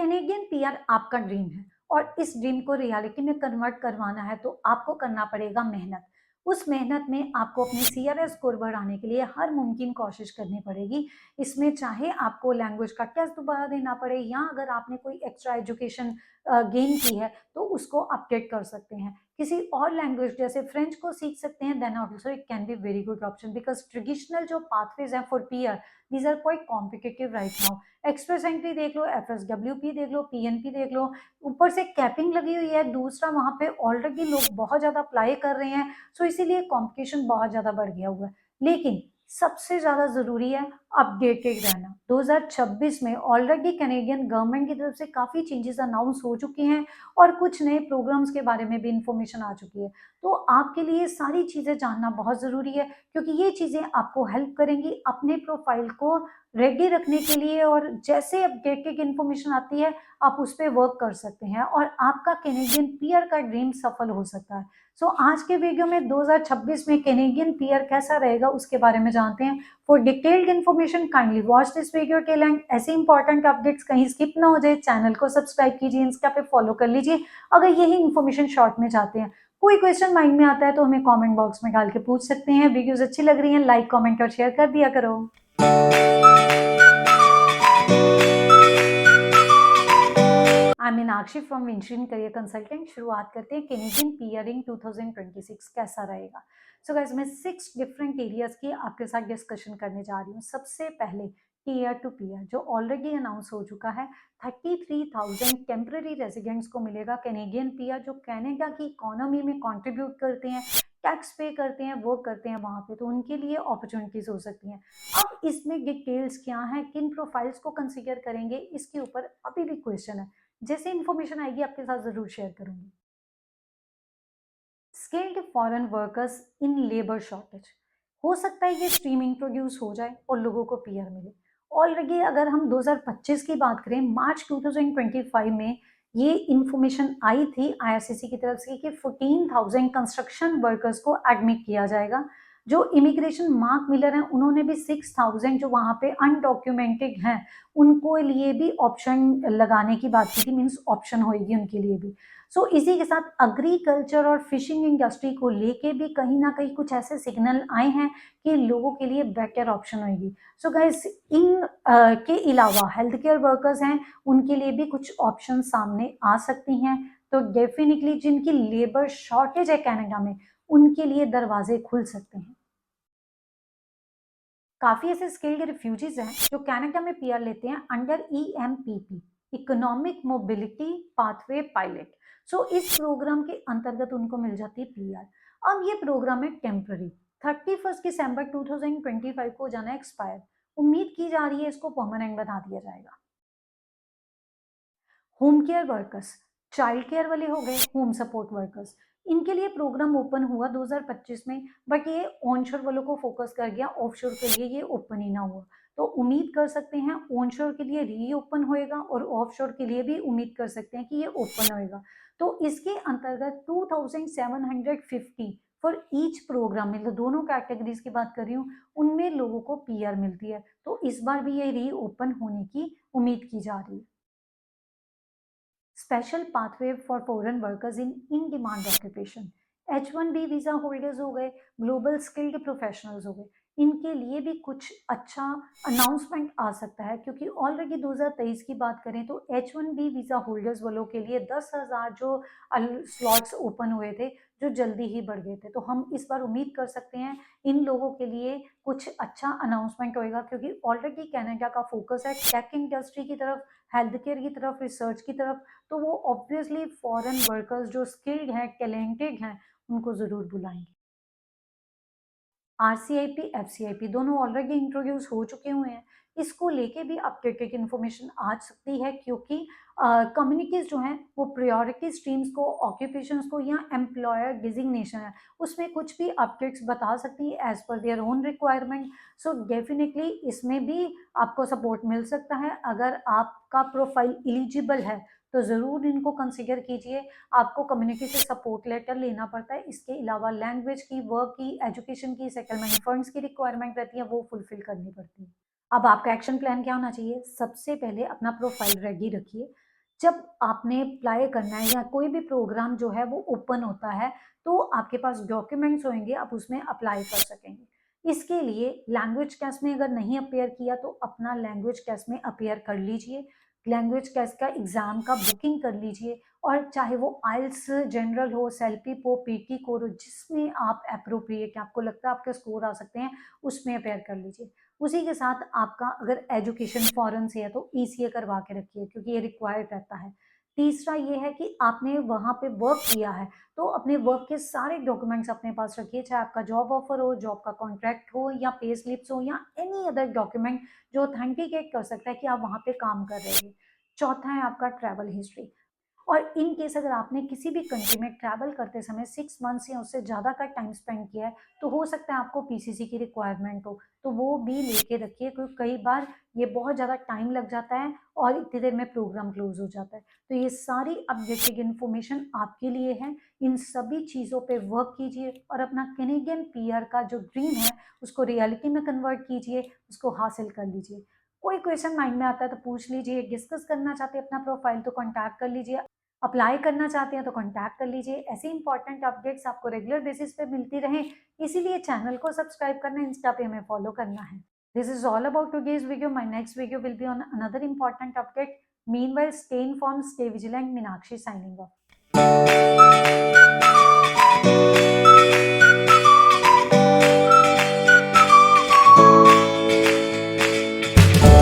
Canadian PR आपका dream है और इस ड्रीम को रियलिटी में कन्वर्ट करवाना है तो आपको करना पड़ेगा मेहनत। उस मेहनत में आपको अपने सीआरएस स्कोर बढ़ाने के लिए हर मुमकिन कोशिश करनी पड़ेगी। इसमें चाहे आपको लैंग्वेज का टेस्ट दोबारा देना पड़े या अगर आपने कोई एक्स्ट्रा एजुकेशन गेन की है तो उसको अपडेट कर सकते हैं। किसी और लैंग्वेज जैसे फ्रेंच को सीख सकते हैं, then also it can be very good option because traditional जो पाथवेज हैं for PR these are quite competitive right now. Express entry देख लो, एफएसडब्ल्यूपी देख लो, पीएनपी देख लो, ऊपर से कैपिंग लगी हुई है। दूसरा वहां पे ऑलरेडी लोग बहुत ज्यादा अप्लाई कर रहे हैं, सो इसीलिए कंपटीशन बहुत ज्यादा बढ़ गया हुआ है। लेकिन सबसे ज्यादा जरूरी है अपडेटेड रहना। 2026 में ऑलरेडी कैनेडियन गवर्नमेंट की तरफ से काफी चेंजेस अनाउंस हो चुके हैं और कुछ नए प्रोग्राम्स के बारे में भी इंफॉर्मेशन आ चुकी है। तो आपके लिए सारी चीजें जानना बहुत जरूरी है क्योंकि ये चीजें आपको हेल्प करेंगी अपने प्रोफाइल को रेडी रखने के लिए, और जैसे अपडेटेड इन्फॉर्मेशन आती है आप उस पर वर्क कर सकते हैं और आपका कैनेडियन पीआर का ड्रीम सफल हो सकता है। सो आज के वीडियो में 2026 में कैनेडियन पीआर कैसा रहेगा उसके बारे में जानते हैं। For detailed information kindly watch this video till and. ऐसे इंपॉर्टेंट अपडेट्स कहीं स्किप ना हो जाए, चैनल को सब्सक्राइब कीजिए, इंस्टा पे फॉलो कर लीजिए अगर यही इन्फॉर्मेशन शॉर्ट में चाहते हैं। कोई क्वेश्चन माइंड में आता है तो हमें कमेंट बॉक्स में डाल के पूछ सकते हैं। वीडियोस अच्छी लग रही हैं लाइक कमेंट और शेयर कर दिया करो। आई मीनाक्षी फ्रॉम विंशरी करियर कंसल्टेंट। शुरुआत करते हैं कैनेडियन पीआरिंग 2026 कैसा रहेगा। सो गाइस मैं 6 डिफरेंट एरियाज की आपके साथ डिस्कशन करने जा रही हूँ। सबसे पहले टीयर टू पीआर जो ऑलरेडी अनाउंस हो चुका है। 33,000 टेम्पररी रेजिडेंट्स को मिलेगा कैनेडियन पीआर जो कनाडा की इकोनॉमी में कंट्रीब्यूट करते हैं, टैक्स पे करते हैं, वर्क करते हैं वहां पे, तो उनके लिए अपॉर्चुनिटीज हो सकती हैं। अब इसमें डिटेल्स क्या है, किन प्रोफाइल्स को कंसीडर करेंगे, इसके ऊपर अभी भी क्वेश्चन है। जैसे इन्फॉर्मेशन आएगी आपके साथ जरूर शेयर करूंगी। Skilled foreign workers in labour shortage, हो सकता है ये स्ट्रीम इंट्रोड्यूस हो जाए और लोगों को पीआर मिले। ऑलरेडी अगर हम 2025 की बात करें, मार्च 2025 में ये इंफॉर्मेशन आई थी आईआरसीसी की तरफ से कि 14,000 कंस्ट्रक्शन वर्कर्स को एडमिट किया जाएगा। जो इमिग्रेशन मार्क मिलर हैं उन्होंने भी 6,000 जो वहां पे अनडॉक्यूमेंटेड हैं उनको लिए भी ऑप्शन लगाने की बात की थी, मीन्स ऑप्शन होगी उनके लिए भी। सो इसी के साथ एग्रीकल्चर और फिशिंग इंडस्ट्री को लेके भी कहीं ना कहीं कुछ ऐसे सिग्नल आए हैं कि लोगों के लिए बेटर ऑप्शन होगी। सो गाइस इन के अलावा हेल्थ केयर वर्कर्स हैं उनके लिए भी कुछ ऑप्शन सामने आ सकती हैं। तो डेफिनेटली जिनकी लेबर शॉर्टेज है कनाडा में उनके लिए दरवाजे खुल सकते हैं। काफी ऐसे स्किल्ड रिफ्यूजीज हैं जो कनाडा में पीआर लेते हैं under EMPP, economic mobility pathway pilot. So इस प्रोग्राम के अंतर्गत उनको मिल जाती है पीआर। अब ये प्रोग्राम है टेम्पररी, 31 दिसंबर 2025 को जाना एक्सपायर। उम्मीद की जा रही है इसको परमानेंट बना दिया जाएगा। Home care workers, child care वाले हो गए, होम सपोर्ट वर्कर्स, इनके लिए प्रोग्राम ओपन हुआ 2025 में, बट ये ऑनशोर वालों को फोकस कर गया, ऑफशोर के लिए ये ओपन ही ना हुआ। तो उम्मीद कर सकते हैं ऑनशोर के लिए री ओपन होएगा और ऑफशोर के लिए भी उम्मीद कर सकते हैं कि ये ओपन होएगा। तो इसके अंतर्गत 2,750 फॉर ईच प्रोग्राम, मतलब दोनों कैटेगरीज की बात कर रही हूँ, उनमें लोगों को पीआर मिलती है। तो इस बार भी ये री ओपन होने की उम्मीद की जा रही है। Special pathway for foreign workers in demand occupation, H1B visa holders हो गए, ग्लोबल स्किल्ड प्रोफेशनल्स हो गए, इनके लिए भी कुछ अच्छा अनाउंसमेंट आ सकता है क्योंकि ऑलरेडी 2023 की बात करें तो H1B वीजा होल्डर्स वालों के लिए 10,000 जो स्लॉट्स ओपन हुए थे जो जल्दी ही बढ़ गए थे। तो हम इस बार उम्मीद कर सकते हैं इन लोगों के लिए कुछ अच्छा अनाउंसमेंट होएगा क्योंकि ऑलरेडी कनाडा का फोकस है टेक इंडस्ट्री की तरफ, हेल्थ केयर की तरफ, रिसर्च की तरफ। तो वो ऑब्वियसली फॉरेन वर्कर्स जो स्किल्ड हैं, टैलेंटेड हैं, उनको जरूर बुलाएंगे। आरसीआईपी एफसीआईपी दोनों ऑलरेडी इंट्रोड्यूस हो चुके हुए हैं। इसको लेके भी अपडेटेड इन्फॉर्मेशन आ सकती है क्योंकि कम्युनिटीज जो हैं वो प्रायोरिटी स्ट्रीम्स को, ऑक्यूपेशंस को या एम्प्लॉयर डिजिग्नेशन है उसमें कुछ भी अपडेट्स बता सकती है as per their own requirement. So definitely इसमें भी आपको सपोर्ट मिल सकता है। अगर आपका प्रोफाइल एलिजिबल है तो ज़रूर इनको कंसिडर कीजिए। आपको कम्युनिटी से सपोर्ट लेटर लेना पड़ता है, इसके अलावा लैंग्वेज की, वर्क की, एजुकेशन की, सेटलमेंट फंड्स की रिक्वायरमेंट रहती है, वो फुलफिल करनी पड़ती है। अब आपका एक्शन प्लान क्या होना चाहिए? सबसे पहले अपना प्रोफाइल रेडी रखिए। जब आपने अप्लाई करना है या कोई भी प्रोग्राम जो है वो ओपन होता है, तो आपके पास डॉक्यूमेंट्स होंगे, आप उसमें अप्लाई कर सकेंगे। इसके लिए लैंग्वेज टेस्ट में अगर नहीं अपीयर किया तो अपना लैंग्वेज टेस्ट में अपीयर कर लीजिए। लैंग्वेज टेस्ट का एग्ज़ाम का बुकिंग कर लीजिए, और चाहे वो आइल्स जनरल हो, सेल्फी हो, पीटी कोर हो, जिसमें आप एप्रोप्रिएट आपको लगता है आपके स्कोर आ सकते हैं, उसमें अपीयर कर लीजिए। उसी के साथ आपका अगर एजुकेशन फॉरेन से है तो ईसीए करवा के रखिए, क्योंकि ये रिक्वायर्ड रहता है। तीसरा ये है कि आपने वहाँ पे वर्क किया है, तो अपने वर्क के सारे डॉक्यूमेंट्स अपने पास रखिए, चाहे आपका जॉब ऑफर हो, जॉब का कॉन्ट्रैक्ट हो, या पे स्लिप्स हो, या एनी अदर डॉक्यूमेंट जो ऑथेंटिकेट कर सकता है कि आप वहाँ पे काम कर रहे हैं। चौथा है आपका ट्रैवल हिस्ट्री। और इन केस अगर आपने किसी भी कंट्री में ट्रैवल करते समय 6 मंथ्स या उससे ज़्यादा का टाइम स्पेंड किया है, तो हो सकता है आपको पीसीसी की रिक्वायरमेंट हो, तो वो भी लेके रखिए, क्योंकि कई बार ये बहुत ज़्यादा टाइम लग जाता है और इतनी देर में प्रोग्राम क्लोज हो जाता है। तो ये सारी अपडेटेड इन्फॉर्मेशन आपके लिए है। इन सभी चीज़ों पे वर्क कीजिए और अपना कैनेडियन पीआर का जो ड्रीम है उसको रियलिटी में कन्वर्ट कीजिए, उसको हासिल कर लीजिए। कोई क्वेश्चन माइंड में आता है तो पूछ लीजिए, डिस्कस करना चाहते हैं अपना प्रोफाइल तो कॉन्टैक्ट कर लीजिए, अप्लाई करना चाहते हैं तो कॉन्टैक्ट कर लीजिए। ऐसी इंपॉर्टेंट अपडेट्स आपको रेगुलर बेसिस पे मिलती रहें, इसीलिए चैनल को सब्सक्राइब करना, इंस्टा पे हमें फॉलो करना है। This is all about today's video. My next video will be on another important update. Meanwhile stay informed, stay vigilant. Meenakshi signing off.